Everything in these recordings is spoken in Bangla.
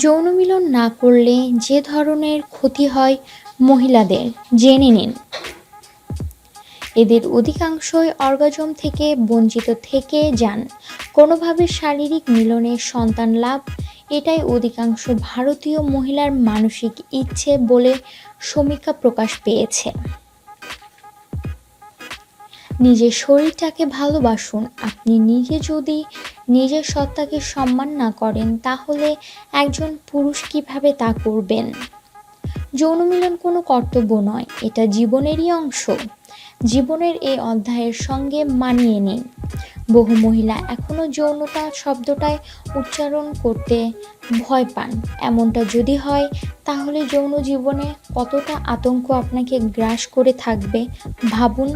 যৌন মিলন না করলে যে ধরনের ক্ষতি হয় মহিলাদের জেনে নিন। এদের অধিকাংশই অর্গাজম থেকে বঞ্চিত থেকে যান। কোনোভাবে শারীরিক মিলনে সন্তান লাভ এটাই অধিকাংশ ভারতীয় মহিলার মানসিক ইচ্ছে বলে সমীক্ষা প্রকাশ পেয়েছে। নিজের শরীরটাকে ভালোবাসুন। আপনি নিজে যদি নিজের সত্তাকে সম্মান না করেন তাহলে একজন পুরুষ কিভাবে তা করবেন? যৌন মিলন কোনো কর্তব্য নয়, এটা জীবনেরই অংশ। জীবনের এই অধ্যায়ের সঙ্গে মানিয়ে নিন। বহু মহিলা এখনও যৌনতা শব্দটায় উচ্চারণ করতে ভয় পান। এমনটা যদি হয় তাহলে যৌন জীবনে কতটা আতঙ্ক আপনাকে গ্রাস করে থাকবে ভাবুন।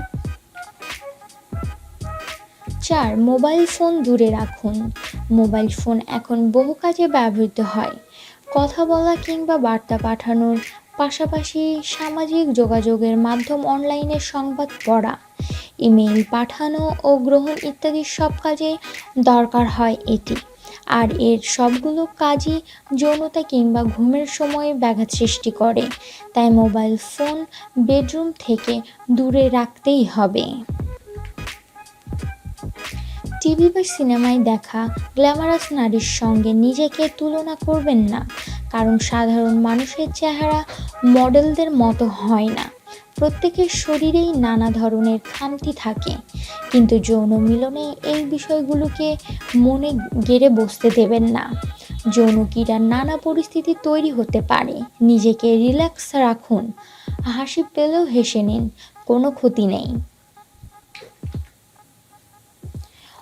4. মোবাইল ফোন দূরে রাখুন। মোবাইল ফোন এখন বহু কাজে ব্যবহৃত হয়। কথা বলা কিংবা বার্তা পাঠানোর পাশাপাশি সামাজিক যোগাযোগের মাধ্যম, অনলাইনে সংবাদ পড়া, ইমেইল পাঠানো ও গ্রহণ ইত্যাদি সব কাজে দরকার হয় এটি। আর এর সবগুলো কাজই যৌনতা কিংবা ঘুমের সময়ে ব্যাঘাত সৃষ্টি করে। তাই মোবাইল ফোন বেডরুম থেকে দূরে রাখতেই হবে। টিভি বা সিনেমায় দেখা গ্ল্যামারাস নারীর সঙ্গে নিজেকে তুলনা করবেন না, কারণ সাধারণ মানুষের চেহারা মডেলদের মতো হয় না। প্রত্যেকের শরীরেই নানা ধরনের খামতি থাকে, কিন্তু যৌন মিলনে এই বিষয়গুলোকে মনে গেড়ে বসতে দেবেন না। যৌন ক্রীড়ার নানা পরিস্থিতি তৈরি হতে পারে। নিজেকে রিল্যাক্স রাখুন, হাসি পেলেও হেসে নিন, কোনো ক্ষতি নেই।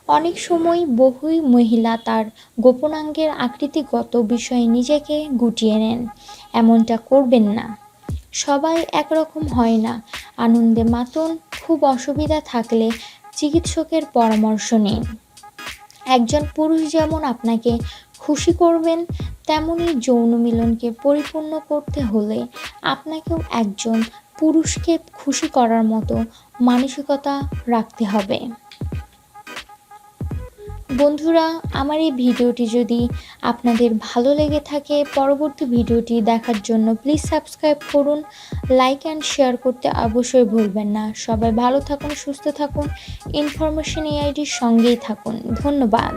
অনেক সময় বহুই মহিলা তার গোপনাঙ্গের আকৃতিগত বিষয়ে নিজেকে গুটিয়ে নেন। এমনটা করবেন না। সবাই একরকম হয় না। আনন্দে মাতুন। খুব অসুবিধা থাকলে চিকিৎসকের পরামর্শ নিন। একজন পুরুষ যেমন আপনাকে খুশি করবেন, তেমনি যৌন মিলনকে পরিপূর্ণ করতে হলে আপনাকেও একজন পুরুষকে খুশি করার মতো মানসিকতা রাখতে হবে। বন্ধুরা, আমার এই ভিডিওটি যদি আপনাদের ভালো লেগে থাকে, পরবর্তী ভিডিওটি দেখার জন্য প্লিজ সাবস্ক্রাইব করুন, লাইক অ্যান্ড শেয়ার করতে অবশ্যই ভুলবেন না। সবাই ভালো থাকুন, সুস্থ থাকুন, ইনফরমেশন এআইডির সঙ্গেই থাকুন। ধন্যবাদ।